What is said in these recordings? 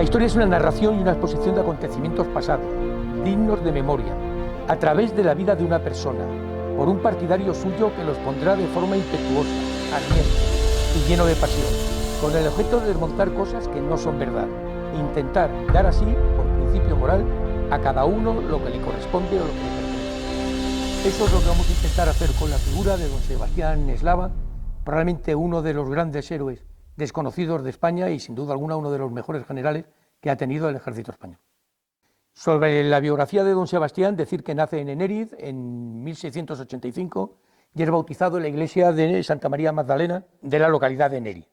La historia es una narración y una exposición de acontecimientos pasados, dignos de memoria, a través de la vida de una persona, por un partidario suyo que los pondrá de forma impetuosa, ardiente y lleno de pasión, con el objeto de desmontar cosas que no son verdad, e intentar dar así, por principio moral, a cada uno lo que le corresponde o lo que le pertenece. Eso es lo que vamos a intentar hacer con la figura de don Sebastián Eslava, probablemente uno de los grandes héroes desconocidos de España y sin duda alguna uno de los mejores generales que ha tenido el ejército español. Sobre la biografía de don Sebastián, decir que nace en Enériz en 1685 y es bautizado en la iglesia de Santa María Magdalena de la localidad de Enériz.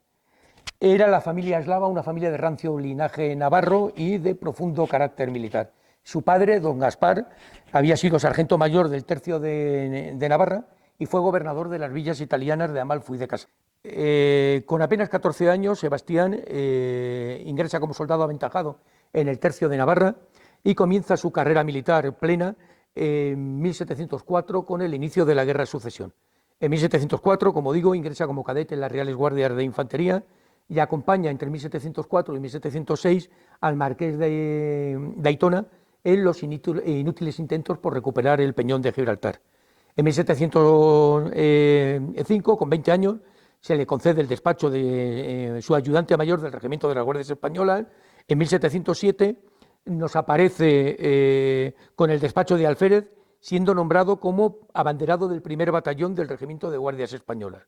Era la familia eslava, una familia de rancio linaje navarro y de profundo carácter militar. Su padre, don Gaspar, había sido sargento mayor del tercio de Navarra y fue gobernador de las villas italianas de Amalfi y de Casa. Con apenas 14 años, Sebastián ingresa como soldado aventajado en el tercio de Navarra y comienza su carrera militar plena en 1704 con el inicio de la Guerra de Sucesión. En 1704, como digo, ingresa como cadete en las Reales Guardias de Infantería y acompaña entre 1704 y 1706 al marqués de Aytona en los inútiles intentos por recuperar el Peñón de Gibraltar. En 1705, con 20 años, se le concede el despacho de su ayudante mayor del Regimiento de las Guardias Españolas. En 1707 nos aparece con el despacho de alférez, siendo nombrado como abanderado del primer batallón del Regimiento de Guardias Españolas.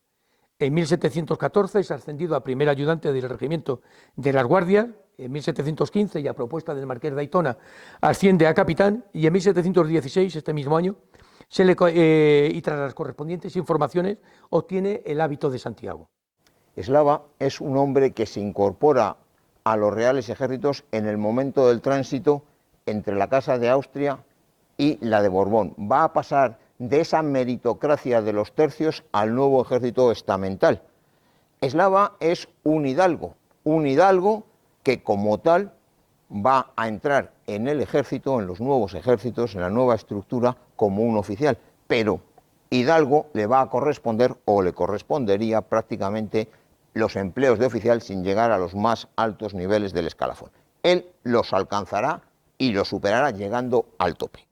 En 1714 es ascendido a primer ayudante del Regimiento de las Guardias. En 1715, y a propuesta del marqués de Aytona, asciende a capitán, y en 1716, este mismo año, y tras las correspondientes informaciones, obtiene el hábito de Santiago. Eslava es un hombre que se incorpora a los reales ejércitos en el momento del tránsito entre la Casa de Austria y la de Borbón. Va a pasar de esa meritocracia de los tercios al nuevo ejército estamental. Eslava es un hidalgo que como tal va a entrar en el ejército, en los nuevos ejércitos, en la nueva estructura, como un oficial, pero hidalgo le va a corresponder o le correspondería prácticamente los empleos de oficial sin llegar a los más altos niveles del escalafón. Él los alcanzará y los superará llegando al tope.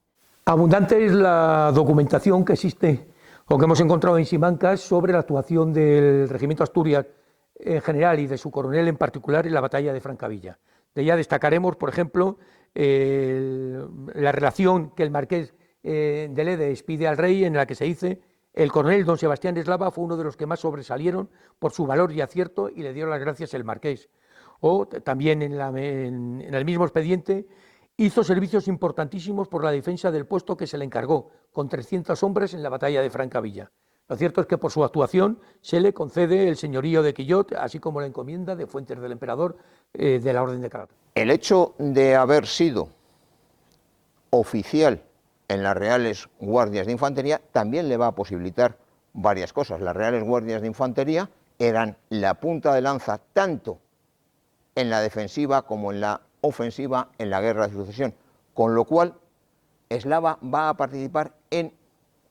Abundante es la documentación que existe o que hemos encontrado en Simancas sobre la actuación del Regimiento Asturias en general y de su coronel en particular en la batalla de Francavilla. De ella destacaremos, por ejemplo, la relación que el marqués de Ledes pide al rey, en la que se dice: el coronel don Sebastián Eslava fue uno de los que más sobresalieron por su valor y acierto, y le dio las gracias el marqués. O también en el mismo expediente: hizo servicios importantísimos por la defensa del puesto que se le encargó, con 300 hombres en la batalla de Francavilla. Lo cierto es que por su actuación se le concede el señorío de Quillot, así como la encomienda de Fuentes del Emperador de la Orden de Calatayud. El hecho de haber sido oficial en las Reales Guardias de Infantería también le va a posibilitar varias cosas. Las Reales Guardias de Infantería eran la punta de lanza tanto en la defensiva como en la ofensiva en la Guerra de Sucesión, con lo cual Eslava va a participar en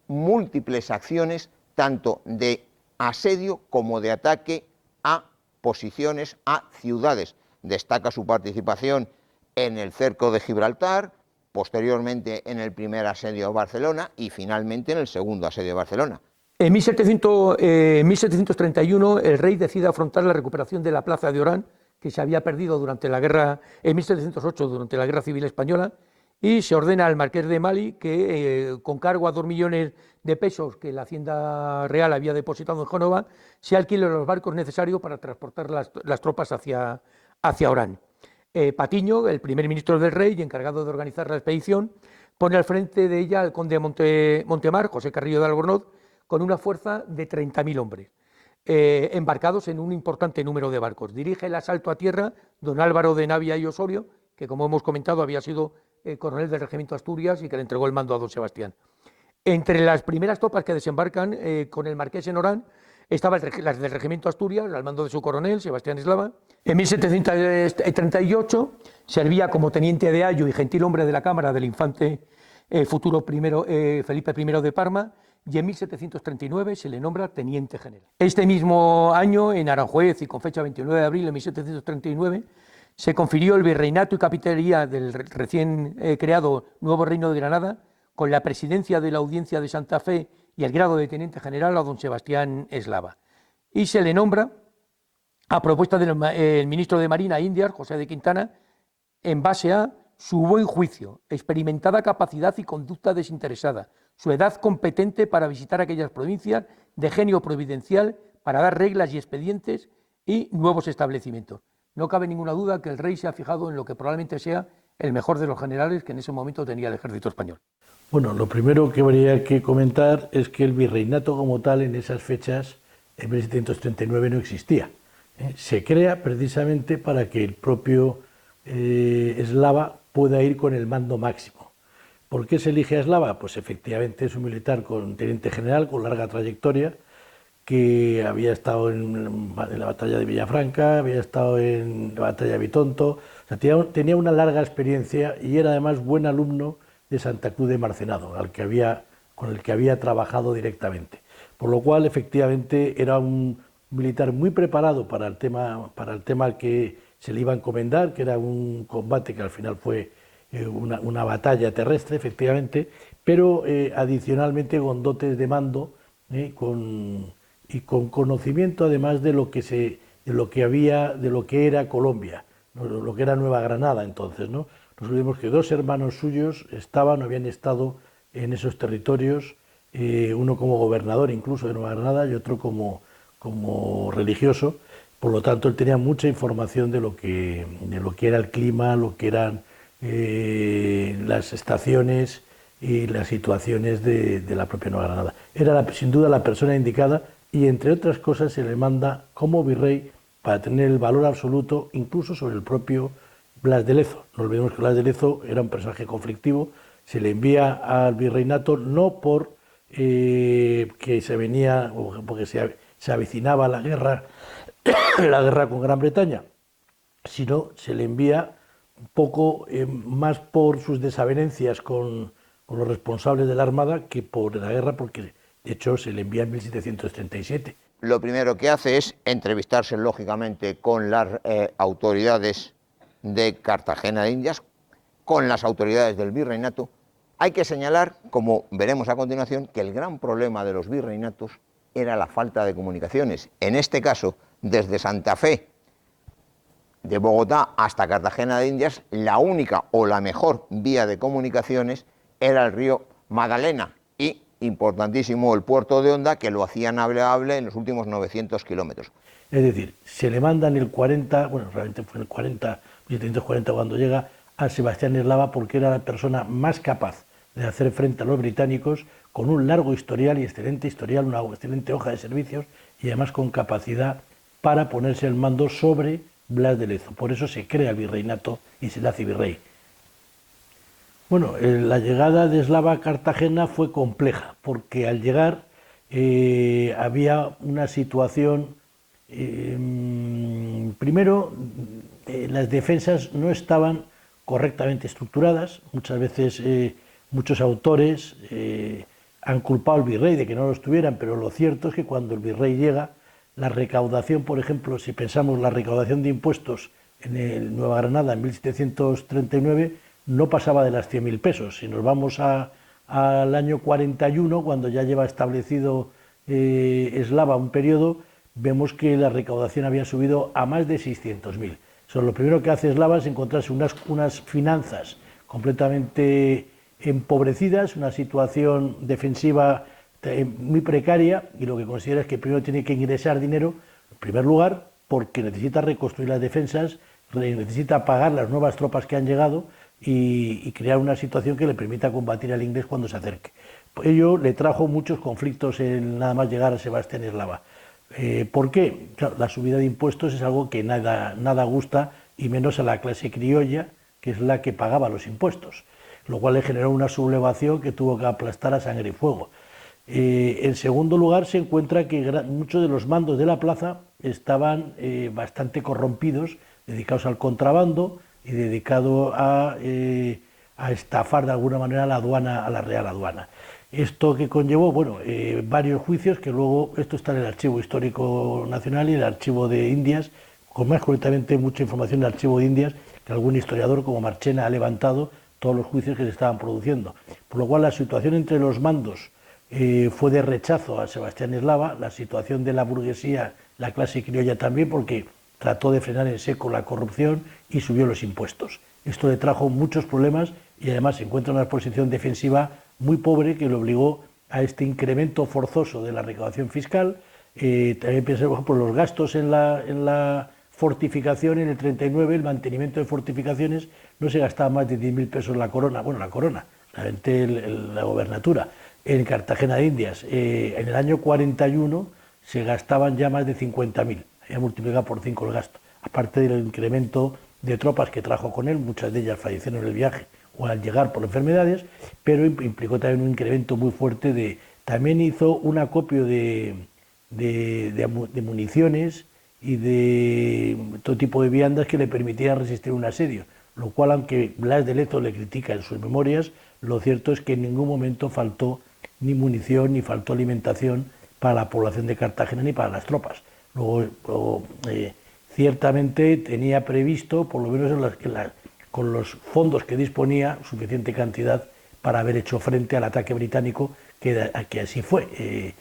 múltiples acciones, tanto de asedio como de ataque a posiciones, a ciudades. Destaca su participación en el cerco de Gibraltar, posteriormente en el primer asedio de Barcelona y finalmente en el segundo asedio de Barcelona. En 1731 el rey decide afrontar la recuperación de la plaza de Orán, que se había perdido durante la guerra, en 1708, durante la Guerra Civil Española, y se ordena al marqués de Mali que, con cargo a 2 millones de pesos que la Hacienda Real había depositado en Génova, se alquilen los barcos necesarios para transportar las tropas hacia Orán. Patiño, el primer ministro del rey y encargado de organizar la expedición, pone al frente de ella al conde Montemar, José Carrillo de Albornoz, con una fuerza de 30.000 hombres, embarcados en un importante número de barcos. Dirige el asalto a tierra don Álvaro de Navia y Osorio, que, como hemos comentado, había sido coronel del Regimiento Asturias y que le entregó el mando a don Sebastián. Entre las primeras tropas que desembarcan con el marqués en Orán estaban las del Regimiento Asturias, al mando de su coronel, Sebastián Eslava. En 1738 servía como teniente de ayo y gentilhombre de la Cámara del infante futuro Felipe I de Parma, y en 1739 se le nombra teniente general. Este mismo año, en Aranjuez y con fecha 29 de abril de 1739, Se confirió el virreinato y capitanía del recién creado nuevo Reino de Granada, con la presidencia de la Audiencia de Santa Fe y el grado de teniente general a don Sebastián Eslava. Y se le nombra, a propuesta del ministro de Marina Indias, José de Quintana, en base a su buen juicio, experimentada capacidad y conducta desinteresada, su edad competente para visitar aquellas provincias, de genio providencial para dar reglas y expedientes y nuevos establecimientos. No cabe ninguna duda que el rey se ha fijado en lo que probablemente sea el mejor de los generales que en ese momento tenía el ejército español. Bueno, lo primero que habría que comentar es que el virreinato como tal en esas fechas, en 1739, no existía. Se crea precisamente para que el propio Eslava pueda ir con el mando máximo. ¿Por qué se elige a Eslava? Pues efectivamente es un militar con teniente general, con larga trayectoria, que había estado en la batalla de Villafranca, había estado en la batalla de Bitonto, o sea, tenía una larga experiencia y era además buen alumno de Santa Cruz de Marcenado, con el que había trabajado directamente. Por lo cual, efectivamente, era un militar muy preparado para el tema que se le iba a encomendar, que era un combate que al final fue una batalla terrestre, efectivamente, pero adicionalmente con dotes de mando, y con conocimiento además de lo que era Colombia, lo que era Nueva Granada entonces, ¿no? Nos olvidemos que dos hermanos suyos habían estado en esos territorios, uno como gobernador incluso de Nueva Granada y otro como religioso. Por lo tanto, él tenía mucha información de lo que era el clima, lo que eran las estaciones y las situaciones de la propia Nueva Granada. Era sin duda la persona indicada y, entre otras cosas, se le manda como virrey para tener el valor absoluto incluso sobre el propio Blas de Lezo. No olvidemos que Blas de Lezo era un personaje conflictivo, se le envía al virreinato no por que se venía o porque se avecinaba la guerra con Gran Bretaña, sino se le envía un poco más por sus desavenencias con los responsables de la Armada que por la guerra, porque de hecho se le envía en 1737. Lo primero que hace es entrevistarse lógicamente con las autoridades de Cartagena de Indias, con las autoridades del virreinato. Hay que señalar, como veremos a continuación, que el gran problema de los virreinatos era la falta de comunicaciones. En este caso, desde Santa Fe, de Bogotá hasta Cartagena de Indias, la única o la mejor vía de comunicaciones era el río Magdalena y, importantísimo, el puerto de Honda, que lo hacía navegable en los últimos 900 kilómetros. Es decir, se le manda en el 40, bueno, realmente fue en el 1740 cuando llega, a Sebastián Eslava, porque era la persona más capaz de hacer frente a los británicos, con un largo historial y excelente historial, una excelente hoja de servicios y además con capacidad para ponerse el mando sobre Blas de Lezo. Por eso se crea el virreinato y se le hace virrey. Bueno, la llegada de Eslava a Cartagena fue compleja, porque al llegar había una situación, primero, las defensas no estaban correctamente estructuradas. Muchas veces muchos autores han culpado al virrey de que no lo estuvieran, pero lo cierto es que cuando el virrey llega, la recaudación, por ejemplo, si pensamos la recaudación de impuestos en Nueva Granada en 1739, no pasaba de las 100.000 pesos. Si nos vamos al año 41, cuando ya lleva establecido Eslava un periodo, vemos que la recaudación había subido a más de 600.000. Lo primero que hace Eslava es encontrarse unas finanzas completamente empobrecidas, una situación defensiva muy precaria, y lo que considera es que primero tiene que ingresar dinero, en primer lugar, porque necesita reconstruir las defensas, necesita pagar las nuevas tropas que han llegado y crear una situación que le permita combatir al inglés cuando se acerque. Ello le trajo muchos conflictos en nada más llegar a Sebastián Eslava. ¿Por qué? Claro, la subida de impuestos es algo que nada gusta, y menos a la clase criolla, que es la que pagaba los impuestos, lo cual le generó una sublevación que tuvo que aplastar a sangre y fuego. En segundo lugar, se encuentra que muchos de los mandos de la plaza estaban bastante corrompidos, dedicados al contrabando y dedicados a estafar de alguna manera a la aduana, a la Real Aduana. Esto que conllevó, bueno, varios juicios, que luego esto está en el Archivo Histórico Nacional y el Archivo de Indias, con más correctamente mucha información del Archivo de Indias, que algún historiador como Marchena ha levantado todos los juicios que se estaban produciendo. Por lo cual la situación entre los mandos fue de rechazo a Sebastián Eslava, la situación de la burguesía, la clase criolla también, porque trató de frenar en seco la corrupción y subió los impuestos. Esto le trajo muchos problemas y además se encuentra en una posición defensiva muy pobre que le obligó a este incremento forzoso de la recaudación fiscal. También pensemos por los gastos en la fortificación en el 39, el mantenimiento de fortificaciones, no se gastaba más de 10.000 pesos la corona, realmente la gobernatura. En Cartagena de Indias, en el año 41 se gastaban ya más de 50.000, había multiplicado por 5 el gasto, aparte del incremento de tropas que trajo con él, muchas de ellas fallecieron en el viaje o al llegar por enfermedades, pero implicó también un incremento muy fuerte también hizo un acopio de municiones y de todo tipo de viandas que le permitieran resistir un asedio, lo cual, aunque Blas de Lezo le critica en sus memorias, lo cierto es que en ningún momento faltó ni munición ni faltó alimentación para la población de Cartagena ni para las tropas. Luego ciertamente tenía previsto, por lo menos con los fondos que disponía, suficiente cantidad para haber hecho frente al ataque británico, que así fue.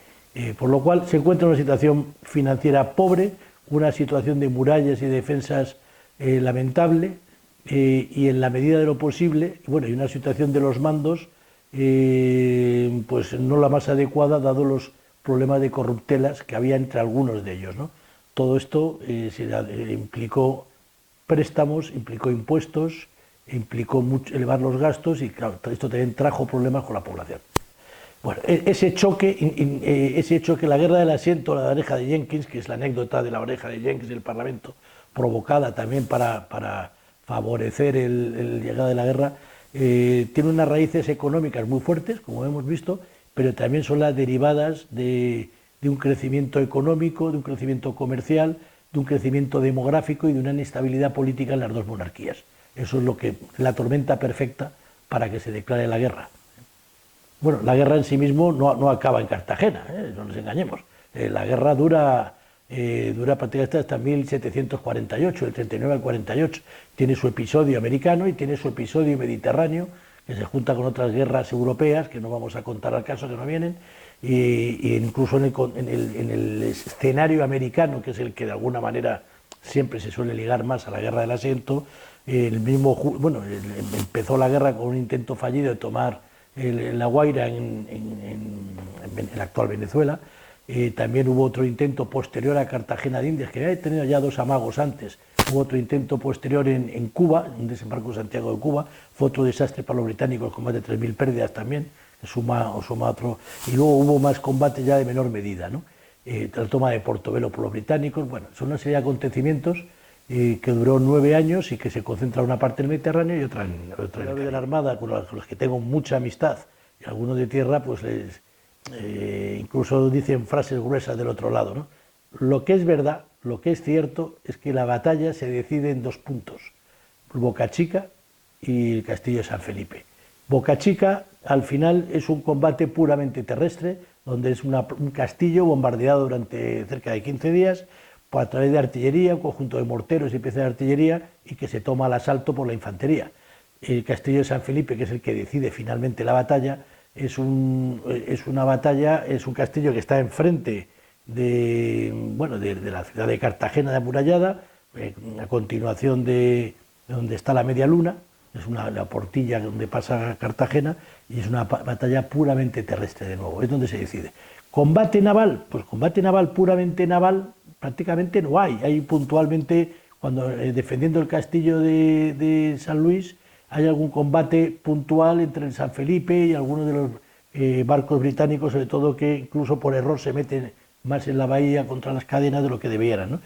Por lo cual se encuentra en una situación financiera pobre, una situación de murallas y defensas lamentable, y en la medida de lo posible, y una situación de los mandos pues no la más adecuada, dado los problemas de corruptelas que había entre algunos de ellos, ¿no? Todo esto implicó préstamos, implicó impuestos, implicó elevar los gastos y claro, esto también trajo problemas con la población. Bueno, ese choque, la guerra del asiento, la oreja de Jenkins, que es la anécdota de la oreja de Jenkins del Parlamento, provocada también para favorecer el llegada de la guerra, tiene unas raíces económicas muy fuertes, como hemos visto, pero también son las derivadas de un crecimiento económico, de un crecimiento comercial, de un crecimiento demográfico y de una inestabilidad política en las dos monarquías. Eso es lo que la tormenta perfecta para que se declare la guerra. Bueno, la guerra en sí mismo no acaba en Cartagena, no nos engañemos. La guerra dura prácticamente hasta 1748, del 39 al 48. Tiene su episodio americano y tiene su episodio mediterráneo, que se junta con otras guerras europeas, que no vamos a contar al caso, que no vienen, y incluso en el escenario americano, que es el que de alguna manera siempre se suele ligar más a la guerra del asiento, empezó la guerra con un intento fallido de tomar La Guaira en la actual Venezuela. También hubo otro intento posterior a Cartagena de Indias, que había tenido ya dos amagos antes. Hubo otro intento posterior en Cuba, un desembarco en Santiago de Cuba. Fue otro desastre para los británicos, con más de 3.000 pérdidas también, suma otro. Y luego hubo más combates ya de menor medida, ¿no? La toma de Portobelo por los británicos. Bueno, son una serie de acontecimientos que duró 9 años y que se concentra una parte en el Mediterráneo y otra en de la Armada, con los que tengo mucha amistad, y algunos de tierra, pues incluso dicen frases gruesas del otro lado, ¿no? Lo que es verdad, lo que es cierto, es que la batalla se decide en 2 puntos, Boca Chica y el Castillo de San Felipe. Boca Chica, al final, es un combate puramente terrestre, donde es un castillo bombardeado durante cerca de 15 días, a través de artillería, un conjunto de morteros y piezas de artillería, y que se toma al asalto por la infantería. El Castillo de San Felipe, que es el que decide finalmente la batalla, es un castillo que está enfrente de la ciudad de Cartagena de amurallada, a continuación de donde está la Media Luna, es la portilla donde pasa Cartagena, y es una batalla puramente terrestre de nuevo, es donde se decide. ¿Combate naval? Pues combate naval puramente naval prácticamente no hay. Hay puntualmente, cuando defendiendo el castillo de San Luis, hay algún combate puntual entre el San Felipe y algunos de los barcos británicos, sobre todo que incluso por error se meten más en la bahía contra las cadenas de lo que debieran, ¿no?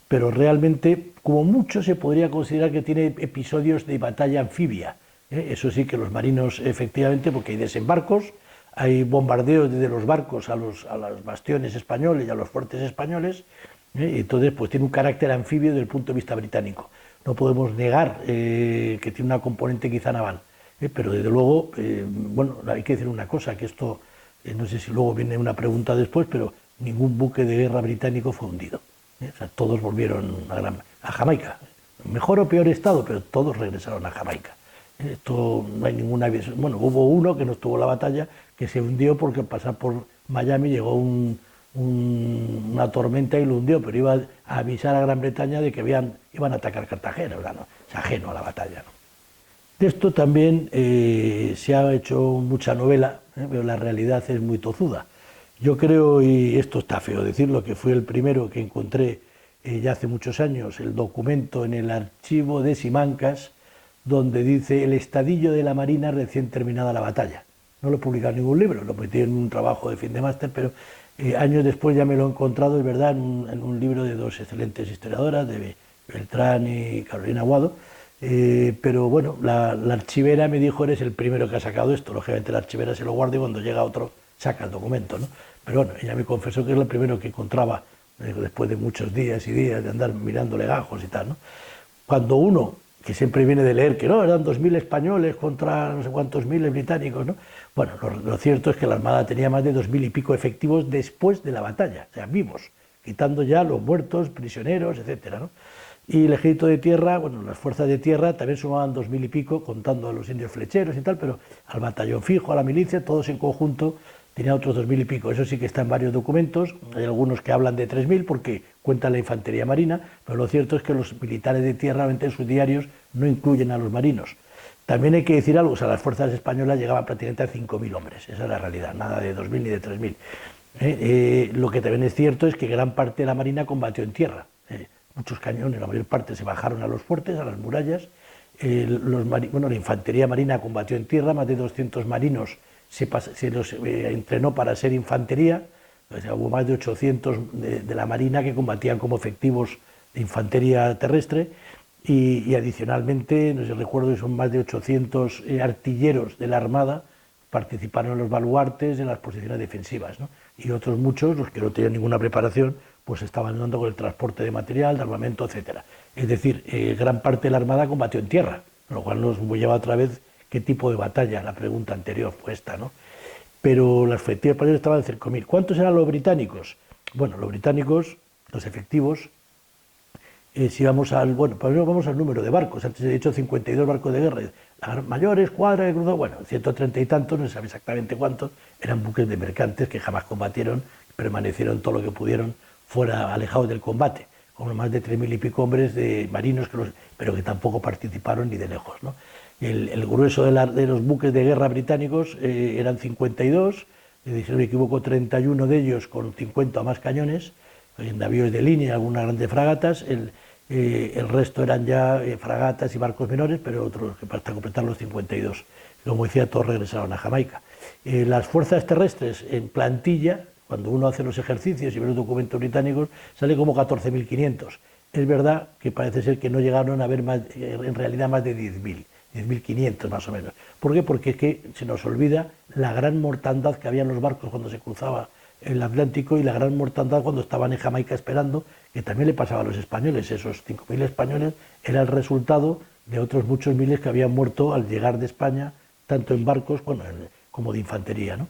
Pero realmente, como mucho, se podría considerar que tiene episodios de batalla anfibia. Eso sí, que los marinos, efectivamente, porque hay desembarcos, hay bombardeos desde los barcos a los bastiones españoles y a los fuertes españoles, entonces pues tiene un carácter anfibio desde el punto de vista británico. No podemos negar que tiene una componente quizá naval, pero desde luego, hay que decir una cosa, que esto, no sé si luego viene una pregunta después, pero ningún buque de guerra británico fue hundido. O sea, todos volvieron a Jamaica. Mejor o peor estado, pero todos regresaron a Jamaica. Esto no hay ninguna... Bueno, hubo uno que no estuvo en la batalla, que se hundió porque al pasar por Miami llegó una tormenta y lo hundió, pero iba a avisar a Gran Bretaña de que iban a atacar Cartagena, o sea, no, es ajeno a la batalla, ¿no? De esto también se ha hecho mucha novela, pero la realidad es muy tozuda. Yo creo, y esto está feo decirlo, que fui el primero que encontré ya hace muchos años el documento en el archivo de Simancas, donde dice el estadillo de la Marina recién terminada la batalla. No lo he publicado en ningún libro, lo metí en un trabajo de fin de máster, pero años después ya me lo he encontrado, es verdad, en un libro de dos excelentes historiadoras, de Beltrán y Carolina Aguado, pero bueno, la archivera me dijo, eres el primero que ha sacado esto. Lógicamente la archivera se lo guarda y cuando llega otro saca el documento, ¿no? Pero bueno, ella me confesó que es el primero que encontraba, después de muchos días y días de andar mirando legajos y tal, ¿no? Cuando uno, que siempre viene de leer que no, eran 2000 españoles contra no sé cuántos miles británicos, ¿no? Bueno, lo cierto es que la Armada tenía más de 2000 y pico efectivos después de la batalla, o sea, vivos, quitando ya los muertos, prisioneros, etcétera, ¿no? Y el ejército de tierra, bueno, las fuerzas de tierra también sumaban 2000 y pico, contando a los indios flecheros y tal, pero al batallón fijo, a la milicia, todos en conjunto tenía otros 2000 y pico. Eso sí que está en varios documentos, hay algunos que hablan de 3000 porque cuentan la infantería marina, pero lo cierto es que los militares de tierra en sus diarios no incluyen a los marinos. También hay que decir algo, o sea, las fuerzas españolas llegaban prácticamente a 5000 hombres, esa es la realidad, nada de 2000 ni de 3000. Lo que también es cierto es que gran parte de la marina combatió en tierra. Muchos cañones, la mayor parte se bajaron a los fuertes, a las murallas. La infantería marina combatió en tierra, más de 200 marinos se los entrenó para ser infantería. O sea, hubo más de 800 de la marina que combatían como efectivos de infantería terrestre y adicionalmente, no sé, recuerdo que son más de 800 artilleros de la Armada participaron en los baluartes, en las posiciones defensivas, ¿no? Y otros muchos, los que no tenían ninguna preparación, pues estaban dando con el transporte de material, de armamento, etcétera. Es decir, gran parte de la Armada combatió en tierra, lo cual nos lleva otra vez qué tipo de batalla, la pregunta anterior fue esta, ¿no? Pero las efectivas españolas estaban en 5000. ¿Cuántos eran los británicos? Bueno, los británicos, los efectivos, si vamos primero vamos al número de barcos. Antes he dicho 52 barcos de guerra, mayores, cuadra, cruzado, bueno, 130 y tantos, no se sabe exactamente cuántos, eran buques de mercantes que jamás combatieron, permanecieron todo lo que pudieron fuera, alejados del combate, con más de 3000 y pico hombres de marinos, pero que tampoco participaron ni de lejos, ¿no? El grueso de los buques de guerra británicos eran 52, si no me equivoco 31 de ellos con 50 o más cañones, navíos de línea, algunas grandes fragatas, el resto eran ya fragatas y barcos menores, pero otros que hasta completar los 52. Como decía, todos regresaron a Jamaica. Las fuerzas terrestres en plantilla, cuando uno hace los ejercicios y ve los documentos británicos, sale como 14.500. Es verdad que parece ser que no llegaron a haber más, en realidad más de 10.500 más o menos. ¿Por qué? Porque es que se nos olvida la gran mortandad que había en los barcos cuando se cruzaba el Atlántico y la gran mortandad cuando estaban en Jamaica esperando, que también le pasaba a los españoles. Esos 5.000 españoles era el resultado de otros muchos miles que habían muerto al llegar de España, tanto en barcos como de infantería, ¿no?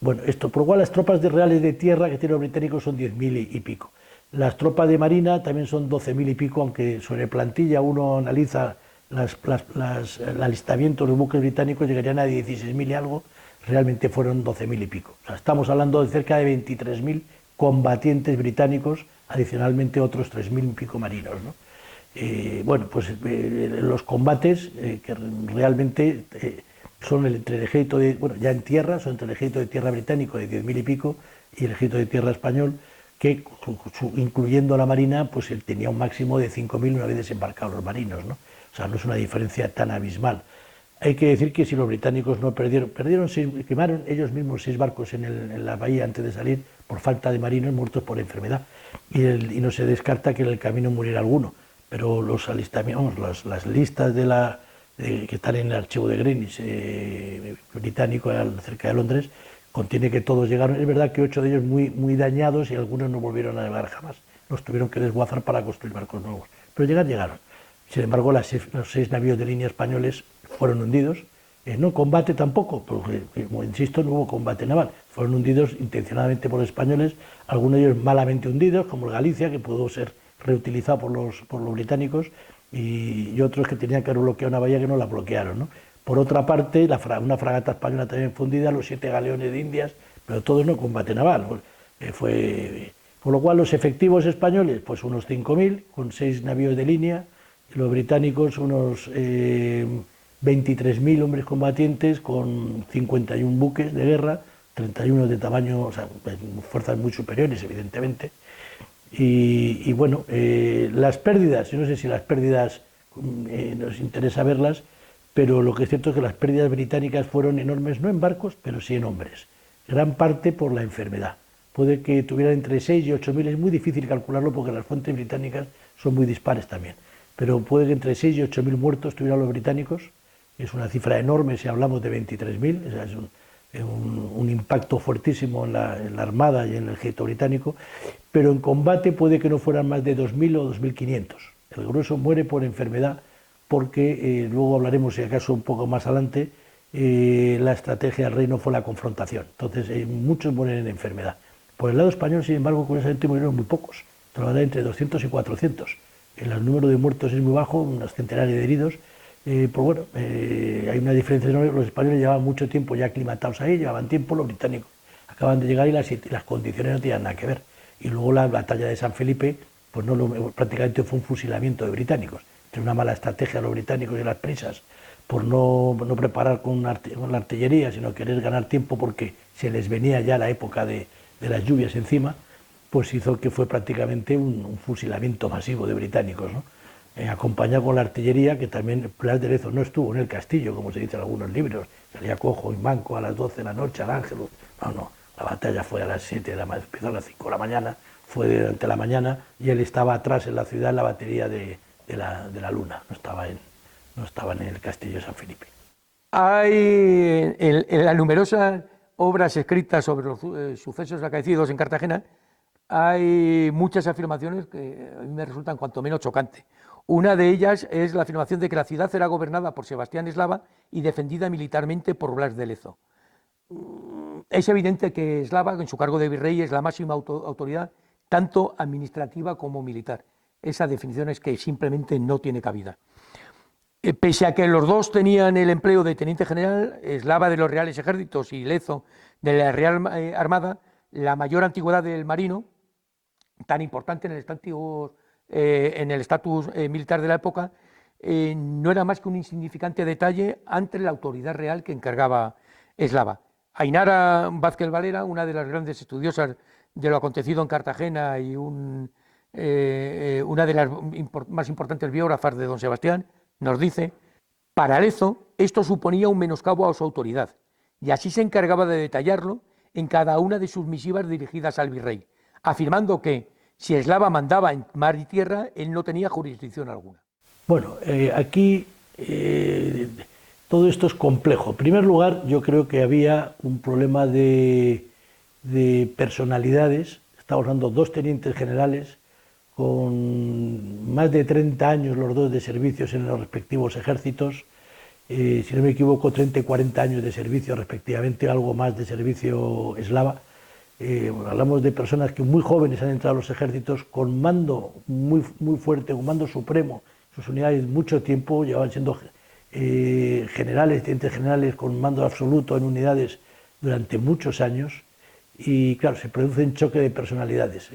Bueno, por lo cual las tropas reales de tierra que tienen los británicos son 10.000 y pico. Las tropas de marina también son 12.000 y pico, aunque sobre plantilla uno analiza el alistamiento de los buques británicos, llegarían a 16.000 y algo, realmente fueron 12.000 y pico. O sea, estamos hablando de cerca de 23.000 combatientes británicos, adicionalmente otros 3.000 y pico marinos, ¿no? Los combates que realmente son entre el ejército ya en tierra, son entre el ejército de tierra británico de 10.000 y pico y el ejército de tierra español, que incluyendo la marina, pues él tenía un máximo de 5.000 una vez desembarcados los marinos, ¿no? O sea, no es una diferencia tan abismal. Hay que decir que si los británicos no quemaron ellos mismos 6 barcos en la bahía antes de salir por falta de marinos muertos por enfermedad, y no se descarta que en el camino muriera alguno, pero los alistamientos, las listas que están en el archivo de Greenwich británico cerca de Londres, contiene que todos llegaron. Es verdad que 8 de ellos muy dañados y algunos no volvieron a navegar jamás, los tuvieron que desguazar para construir barcos nuevos, pero llegaron. Sin embargo, los 6 navíos de línea españoles fueron hundidos, No combate tampoco, porque, como insisto, no hubo combate naval. Fueron hundidos intencionadamente por los españoles, algunos de ellos malamente hundidos, como el Galicia, que pudo ser reutilizado por los británicos, y otros que tenían que haber bloqueado una bahía que no la bloquearon, ¿no? Por otra parte, una fragata española también fue hundida, los 7 galeones de Indias, pero todo no combate naval. Por lo cual los efectivos españoles, pues unos 5.000, con 6 navíos de línea, y los británicos unos 23.000 hombres combatientes con 51 buques de guerra, 31 de tamaño, o sea, fuerzas muy superiores, evidentemente. Y bueno, las pérdidas, yo no sé si las pérdidas nos interesa verlas, pero lo que es cierto es que las pérdidas británicas fueron enormes, no en barcos, pero sí en hombres. Gran parte por la enfermedad. Puede que tuvieran entre 6 y 8.000, es muy difícil calcularlo porque las fuentes británicas son muy dispares también, pero puede que entre 6 y 8.000 muertos tuvieran los británicos. Es una cifra enorme si hablamos de 23.000, o sea, es un impacto fuertísimo en la Armada y en el ejército británico, pero en combate puede que no fueran más de 2.000 o 2.500. El grueso muere por enfermedad porque, luego hablaremos si acaso un poco más adelante, la estrategia del rey no fue la confrontación, entonces muchos mueren en enfermedad. Por el lado español, sin embargo, curiosamente murieron muy pocos, entre 200 y 400. El número de muertos es muy bajo, unos centenares de heridos. Pues bueno, hay una diferencia enorme. Los españoles llevaban mucho tiempo ya aclimatados ahí, llevaban tiempo, los británicos acaban de llegar y las condiciones no tenían nada que ver. Y luego la batalla de San Felipe, pues prácticamente fue un fusilamiento de británicos, entre una mala estrategia de los británicos y las prisas, por no preparar con la artillería, sino querer ganar tiempo porque se les venía ya la época de las lluvias encima, pues hizo que fue prácticamente un fusilamiento masivo de británicos, ¿no? Acompañado con la artillería, que también Blas de Lezo no estuvo en el castillo, como se dice en algunos libros, salía cojo y manco a las 12 de la noche al Ángelus. No, la batalla fue a las 7 de la mañana, empezó a las 5 de la mañana, fue durante la mañana, y él estaba atrás en la ciudad, en la batería de la Luna, no estaba en el castillo de San Felipe. Hay en las numerosas obras escritas sobre los sucesos acaecidos en Cartagena, hay muchas afirmaciones que a mí me resultan cuanto menos chocantes. Una de ellas es la afirmación de que la ciudad era gobernada por Sebastián Eslava y defendida militarmente por Blas de Lezo. Es evidente que Eslava, en su cargo de virrey, es la máxima autoridad, tanto administrativa como militar. Esa definición es que simplemente no tiene cabida. Pese a que los dos tenían el empleo de teniente general, Eslava de los Reales Ejércitos y Lezo de la Real Armada, la mayor antigüedad del marino, tan importante en el estatus militar de la época, no era más que un insignificante detalle ante la autoridad real que encargaba Eslava. Ainara Vázquez Valera, una de las grandes estudiosas de lo acontecido en Cartagena y una de las más importantes biógrafas de don Sebastián, nos dice: para Lezo esto suponía un menoscabo a su autoridad, y así se encargaba de detallarlo en cada una de sus misivas dirigidas al virrey, afirmando que si Eslava mandaba en mar y tierra, él no tenía jurisdicción alguna. Bueno, aquí todo esto es complejo. En primer lugar, yo creo que había un problema de personalidades. Estamos hablando de 2 tenientes generales con más de 30 años los dos de servicios en los respectivos ejércitos, si no me equivoco 30 y 40 años de servicio respectivamente, algo más de servicio Eslava. Hablamos de personas que muy jóvenes han entrado a los ejércitos con mando muy fuerte, con mando supremo. Sus unidades mucho tiempo llevaban siendo generales, tenientes generales con mando absoluto en unidades durante muchos años, y claro, se produce un choque de personalidades,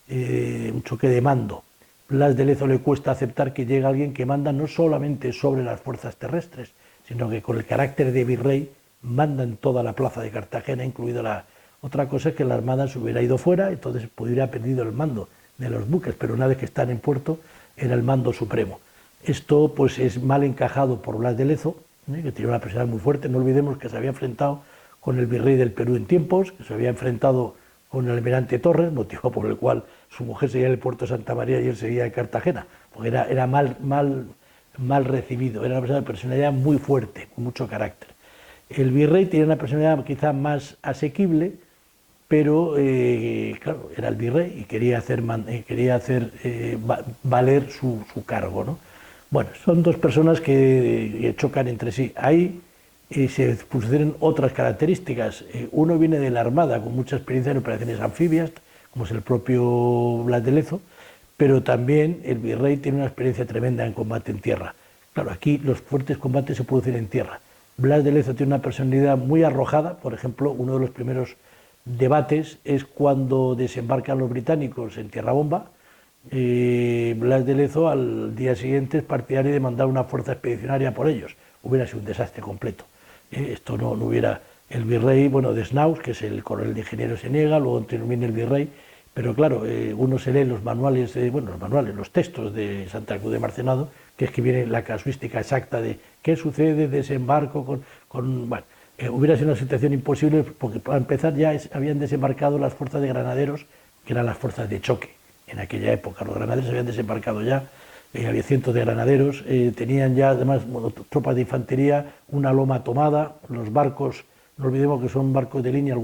un choque de mando. Blas de Lezo le cuesta aceptar que llegue alguien que manda no solamente sobre las fuerzas terrestres, sino que con el carácter de virrey manda en toda la plaza de Cartagena, incluida la... Otra cosa es que la Armada se hubiera ido fuera, entonces hubiera perdido el mando de los buques, pero una vez que están en puerto era el mando supremo. Esto pues es mal encajado por Blas de Lezo, que tenía una personalidad muy fuerte. No olvidemos que se había enfrentado con el virrey del Perú en tiempos, que se había enfrentado con el almirante Torres, motivo por el cual su mujer seguía en el puerto de Santa María y él seguía en Cartagena, porque era mal recibido, era una personalidad muy fuerte, con mucho carácter. El virrey tenía una personalidad quizá más asequible, pero claro, era el virrey y quería hacer valer su cargo, ¿no? Bueno, son 2 personas que chocan entre sí. Hay se pusieron otras características. Uno viene de la Armada, con mucha experiencia en operaciones anfibias, como es el propio Blas de Lezo, pero también el virrey tiene una experiencia tremenda en combate en tierra. Claro, aquí los fuertes combates se producen en tierra. Blas de Lezo tiene una personalidad muy arrojada. Por ejemplo, uno de los primeros debates es cuando desembarcan los británicos en Tierra Bomba. Blas de Lezo al día siguiente es partidario de mandar una fuerza expedicionaria por ellos. Hubiera sido un desastre completo. Esto no hubiera... El virrey, bueno, Desnaus, que es el coronel de ingenieros, se niega, luego interviene el virrey, pero claro, uno se lee los manuales, los textos de Santa Cruz de Marcenado, que es que viene la casuística exacta de qué sucede, desembarco, bueno, hubiera sido una situación imposible, porque para empezar ya habían desembarcado las fuerzas de granaderos, que eran las fuerzas de choque en aquella época. Los granaderos habían desembarcado ya, había cientos de granaderos, tenían ya además tropas de infantería, una loma tomada, los barcos, no olvidemos que son barcos de línea,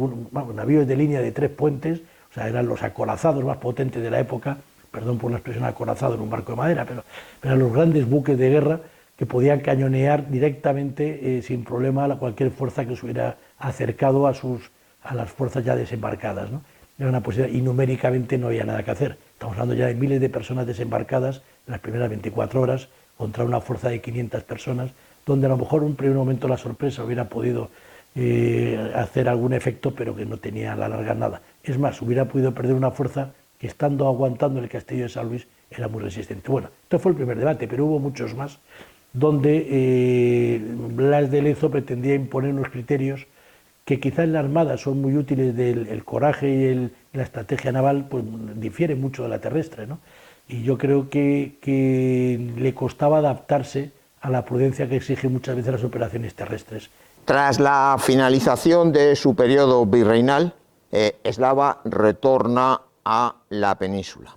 navíos de línea de 3 puentes, o sea, eran los acorazados más potentes de la época, perdón por la expresión acorazado en un barco de madera, pero eran los grandes buques de guerra que podían cañonear directamente, sin problema, a cualquier fuerza que se hubiera acercado a las fuerzas ya desembarcadas, ¿no? Era una posibilidad, y numéricamente no había nada que hacer. Estamos hablando ya de miles de personas desembarcadas en las primeras 24 horas contra una fuerza de 500 personas, donde a lo mejor en un primer momento la sorpresa hubiera podido hacer algún efecto, pero que no tenía a la larga nada. Es más, hubiera podido perder una fuerza que, estando aguantando el castillo de San Luis, era muy resistente. Bueno, esto fue el primer debate, pero hubo muchos más, donde Blas de Lezo pretendía imponer unos criterios que quizá en la Armada son muy útiles, del coraje y la estrategia naval, pues difiere mucho de la terrestre, ¿no? Y yo creo que le costaba adaptarse a la prudencia que exigen muchas veces las operaciones terrestres. Tras la finalización de su periodo virreinal, Eslava retorna a la península.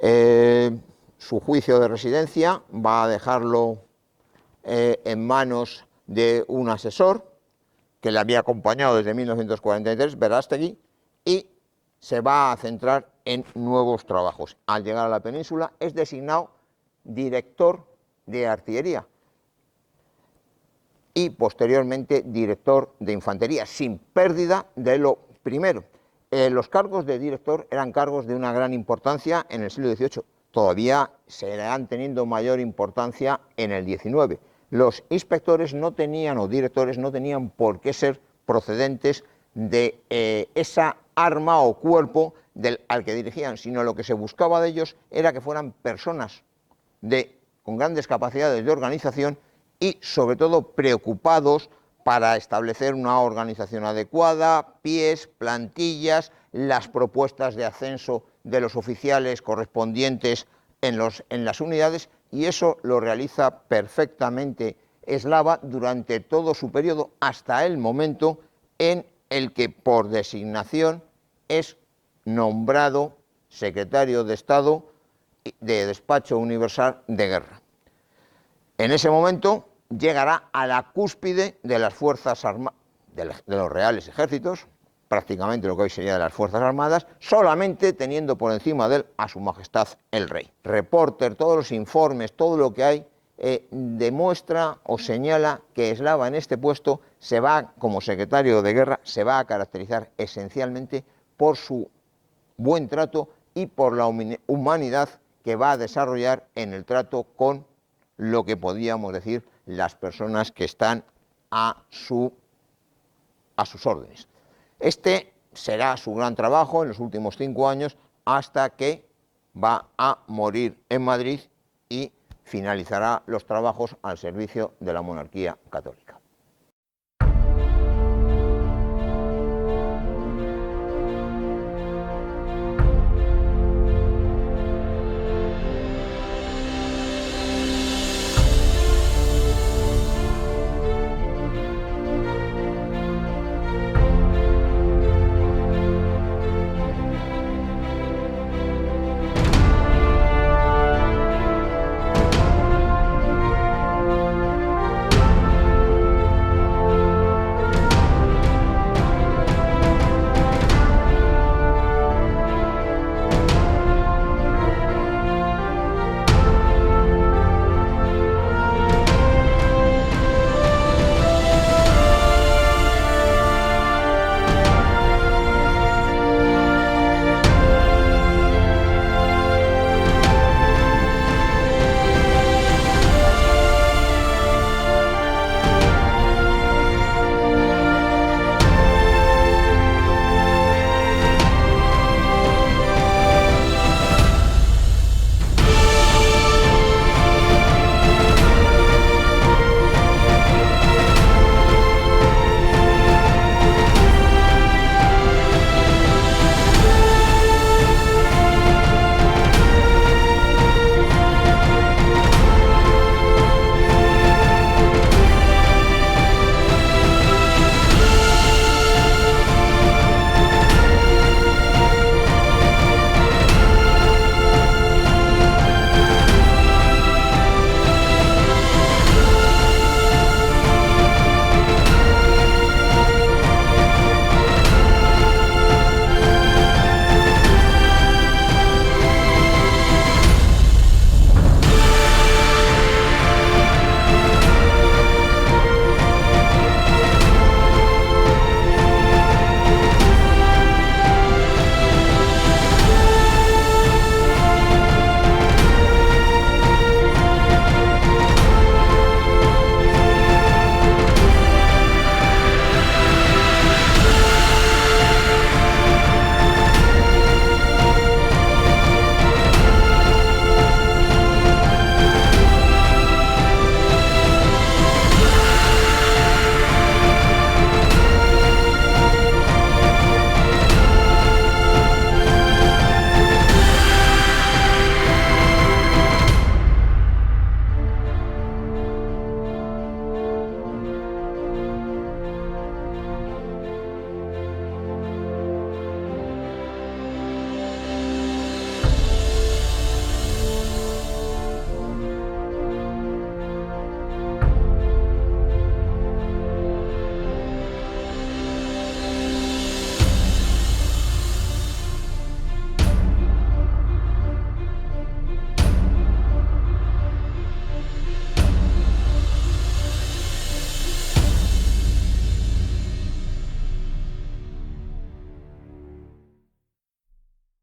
Su juicio de residencia va a dejarlo en manos de un asesor que le había acompañado desde 1943, Verástegui, y se va a centrar en nuevos trabajos. Al llegar a la península es designado director de artillería y posteriormente director de infantería, sin pérdida de lo primero. Los cargos de director eran cargos de una gran importancia en el siglo XVIII, todavía seguirán teniendo mayor importancia en el XIX. Los inspectores no tenían, o directores, no tenían por qué ser procedentes de esa arma o cuerpo al que dirigían, sino lo que se buscaba de ellos era que fueran personas con grandes capacidades de organización y sobre todo preocupados para establecer una organización adecuada, pies, plantillas, las propuestas de ascenso de los oficiales correspondientes en las unidades, y eso lo realiza perfectamente Eslava durante todo su periodo, hasta el momento en el que por designación es nombrado secretario de Estado de Despacho Universal de Guerra. En ese momento llegará a la cúspide de las fuerzas armadas, de los reales ejércitos, prácticamente lo que hoy sería de las Fuerzas Armadas, solamente teniendo por encima de él a su majestad el rey. Reporter, todos los informes, todo lo que hay, demuestra o señala que Eslava en este puesto como secretario de guerra, se va a caracterizar esencialmente por su buen trato y por la humanidad que va a desarrollar en el trato con lo que podríamos decir las personas que están a sus órdenes. Este será su gran trabajo en los últimos 5 años, hasta que va a morir en Madrid y finalizará los trabajos al servicio de la monarquía católica.